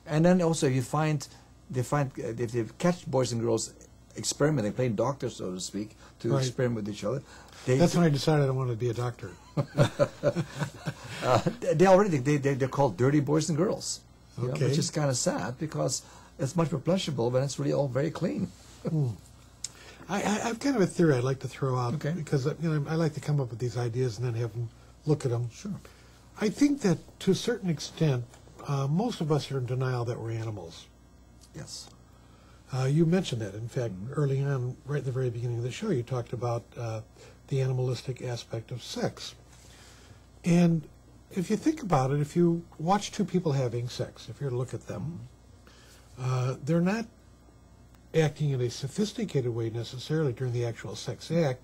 And then also if they catch boys and girls experimenting, playing doctors, so to speak, to experiment with each other. That's when I decided I wanted to be a doctor. They're called dirty boys and girls, okay. Which is kind of sad because it's much more pleasurable when it's really all very clean. I've kind of a theory I'd like to throw out, okay. because I like to come up with these ideas and then have them look at them. Sure. I think that to a certain extent, most of us are in denial that we're animals. Yes. You mentioned that. In fact, early on, right at the very beginning of the show, you talked about the animalistic aspect of sex. And if you think about it, if you watch two people having sex, if you were to look at them, they're not acting in a sophisticated way necessarily during the actual sex act,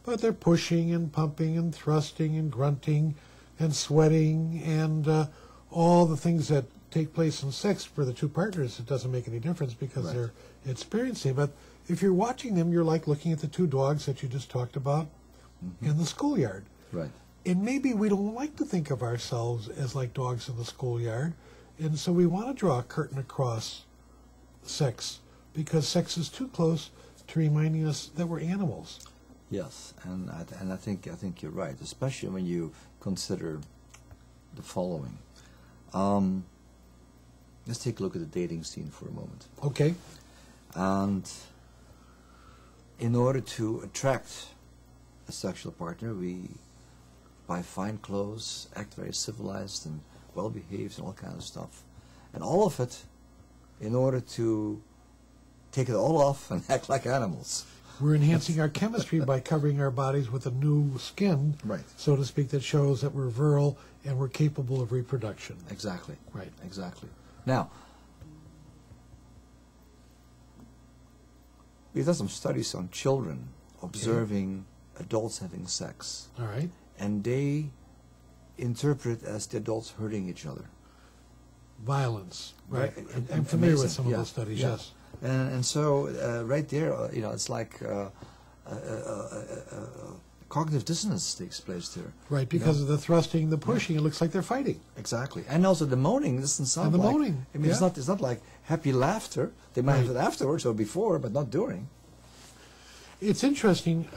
but they're pushing and pumping and thrusting and grunting and sweating and all the things that take place in sex for the two partners. It doesn't make any difference because they're experiencing. But if you're watching them, you're like looking at the two dogs that you just talked about in the schoolyard. Right. And maybe we don't like to think of ourselves as like dogs in the schoolyard, and so we want to draw a curtain across sex because sex is too close to reminding us that we're animals. Yes, and I think you're right, especially when you consider the following. Let's take a look at the dating scene for a moment. Okay. And in order to attract a sexual partner, we buy fine clothes, act very civilized and well-behaved and all kinds of stuff. And all of it in order to take it all off and act like animals. We're enhancing our chemistry by covering our bodies with a new skin, so to speak, that shows that we're virile and we're capable of reproduction. Exactly. Right. Exactly. Now, we've done some studies on children observing adults having sex. All right. And they interpret as the adults hurting each other. Violence. Right. I'm familiar with some of those studies, yes. And so right there, it's like cognitive dissonance takes place there. Right, because of the thrusting, the pushing, it looks like they're fighting. Exactly. And also the moaning doesn't sound like... moaning. I mean, it's not like happy laughter. They might have it afterwards or before, but not during. It's interesting.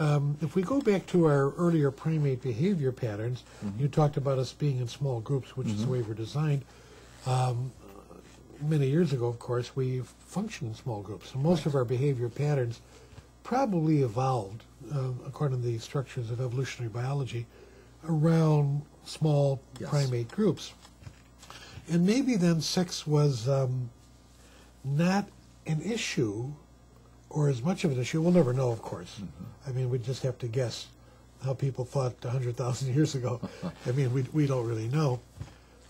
If we go back to our earlier primate behavior patterns, you talked about us being in small groups, which is the way we're designed. Many years ago, of course, we functioned in small groups. So most of our behavior patterns probably evolved, according to the structures of evolutionary biology, around small primate groups. And maybe then sex was not an issue, or as much of an issue. We'll never know, of course. I mean, we just have to guess how people thought 100,000 years ago. I mean, we don't really know.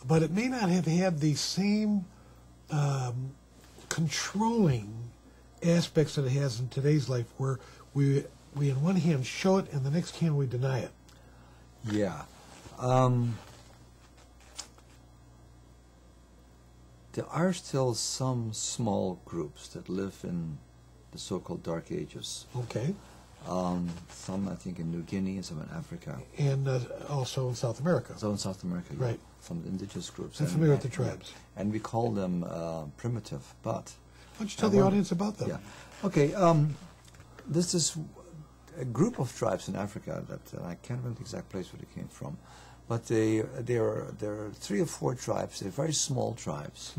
But it may not have had the same controlling aspects that it has in today's life, where we in one hand show it and the next hand we deny it. Yeah. There are still some small groups that live in the so-called Dark Ages. Okay. Some, I think, in New Guinea and some in Africa. And also in South America. So in South America, right. Some indigenous groups. I'm familiar with the tribes. And we call them primitive, but... Why don't you tell the audience about them? Yeah. Okay, this is a group of tribes in Africa that I can't remember the exact place where they came from, but there are 3 or 4 tribes. They're very small tribes.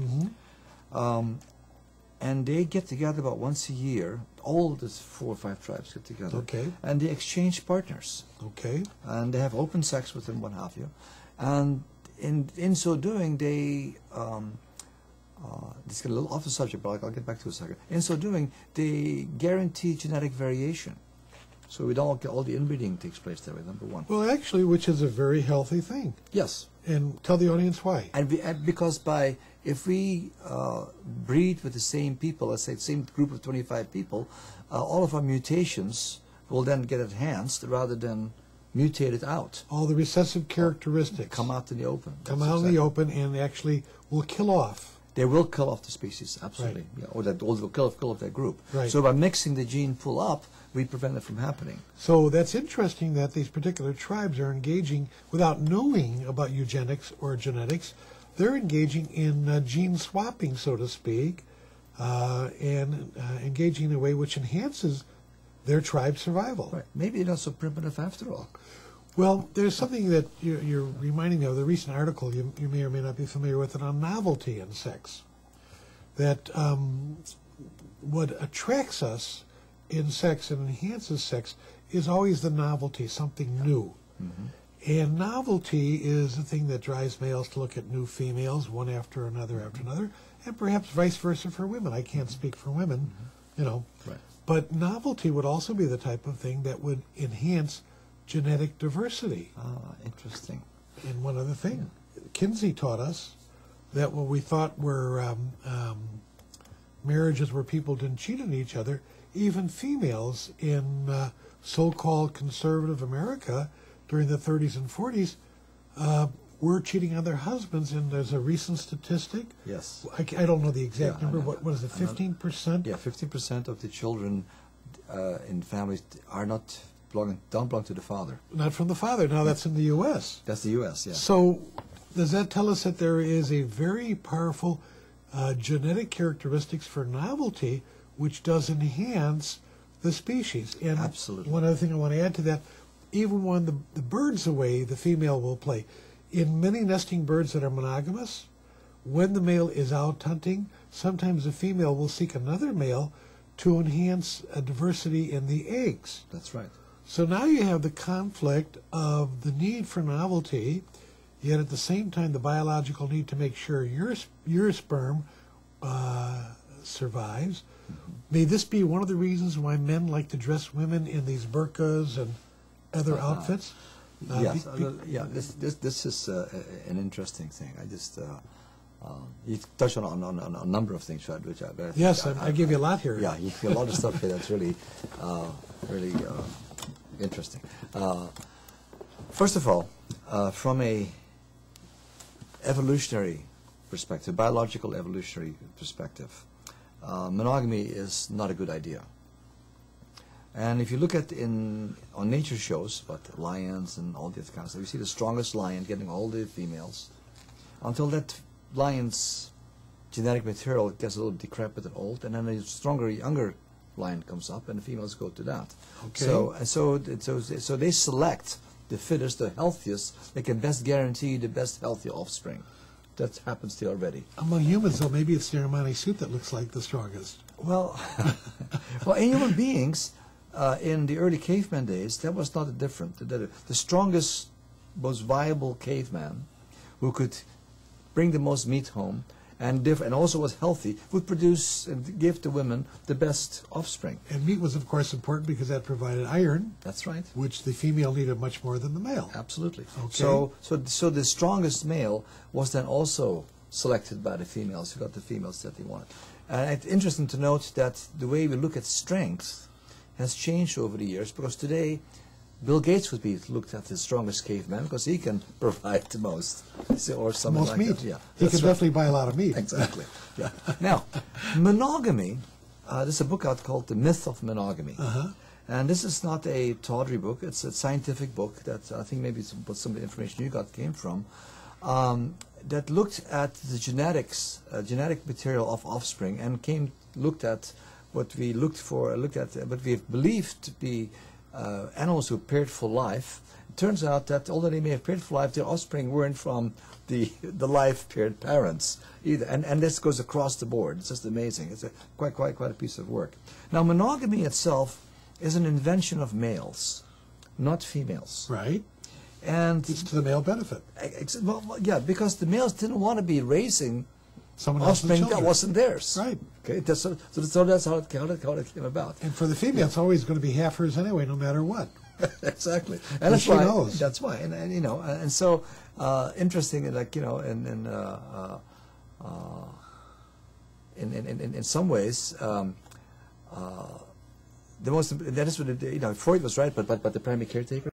And they get together about once a year. All these 4 or 5 tribes get together. Okay. And they exchange partners. Okay. And they have open sex with them, what have you. And in so doing, they this is a little off the subject, but I'll get back to it in a second. In so doing, they guarantee genetic variation. So we don't get all the inbreeding takes place that way, number one. Well, actually, which is a very healthy thing. Yes. And tell the audience why. And because if we breed with the same people, let's say the same group of 25 people, all of our mutations will then get enhanced rather than mutated out. All the recessive characteristics come out in the open. Come out in the open and actually will kill off. They will kill off the species, absolutely. Right. Yeah, or that will kill off that group. Right. So by mixing the gene pool up, we prevent it from happening. So that's interesting that these particular tribes are engaging without knowing about eugenics or genetics. they're engaging in gene swapping, so to speak, and engaging in a way which enhances their tribe's survival. Right. Maybe they're not so primitive after all. Well, there's something that you're reminding me of, the recent article, you may or may not be familiar with it, on novelty in sex. That what attracts us in sex and enhances sex is always the novelty, something new. Mm-hmm. And novelty is the thing that drives males to look at new females, one after another after another, and perhaps vice versa for women. I can't speak for women, you know. Right. But novelty would also be the type of thing that would enhance genetic diversity. Ah, interesting. And one other thing, Kinsey taught us that what we thought were marriages where people didn't cheat on each other, even females in so-called conservative America during the 30s and 40s were cheating on their husbands. And there's a recent statistic. Yes. I don't know the exact number. I know. What is it, 15%? Yeah, 15% of the children in families don't belong to the father. Not from the father. Now that's in the U.S. That's the U.S., yeah. So does that tell us that there is a very powerful genetic characteristics for novelty which does enhance the species? And absolutely. One other thing I want to add to that, even when the bird's away, the female will play. In many nesting birds that are monogamous, when the male is out hunting, sometimes the female will seek another male to enhance a diversity in the eggs. That's right. So now you have the conflict of the need for novelty, yet at the same time the biological need to make sure your sperm survives. Mm-hmm. May this be one of the reasons why men like to dress women in these burqas and other outfits? Yes, this is an interesting thing. I just you touched on a number of things, which I give you a lot here. Yeah, you feel a lot of stuff here that's really interesting. First of all, from a evolutionary perspective, biological evolutionary perspective, monogamy is not a good idea. And if you look at on nature shows about lions and all this kind of stuff, you see the strongest lion getting all the females until that lion's genetic material gets a little decrepit and old, and then a stronger, younger lion comes up, and the females go to that. Okay. So they select the fittest, the healthiest. They can best guarantee the best healthy offspring. That happens to already. Among humans, though, maybe it's the Armani suit that looks like the strongest. Well, well, in human beings, in the early caveman days, that was not different. The strongest, most viable caveman, who could bring the most meat home and also was healthy, would produce and give the women the best offspring. And meat was, of course, important because that provided iron. That's right. Which the female needed much more than the male. Absolutely. Okay. So the strongest male was then also selected by the females, who got the females that they wanted. And it's interesting to note that the way we look at strength has changed over the years, because today Bill Gates would be looked at the strongest caveman because he can provide the most, or something most like meat. that. Yeah, he can definitely buy a lot of meat. Exactly. Yeah. Now, monogamy. There's a book out called The Myth of Monogamy, and this is not a tawdry book. It's a scientific book that I think maybe some of the information you got came from. That looked at the genetic material of offspring, and looked at what we what we believed to be animals who paired for life. It turns out that although they may have paired for life, their offspring weren't from the life paired parents either. And this goes across the board. It's just amazing. It's quite a piece of work. Now, monogamy itself is an invention of males, not females. Right. And it's to the male benefit. Well, yeah, because the males didn't want to be raising someone else's offspring children. that wasn't theirs. Right. Okay. So that's how it came about. And for the female, it's always going to be half hers anyway, no matter what. Exactly. And that's why. Knows. That's why. And you know, and so interesting. Like, you know, in some ways, the most that is what Freud was right, but the primary caretaker.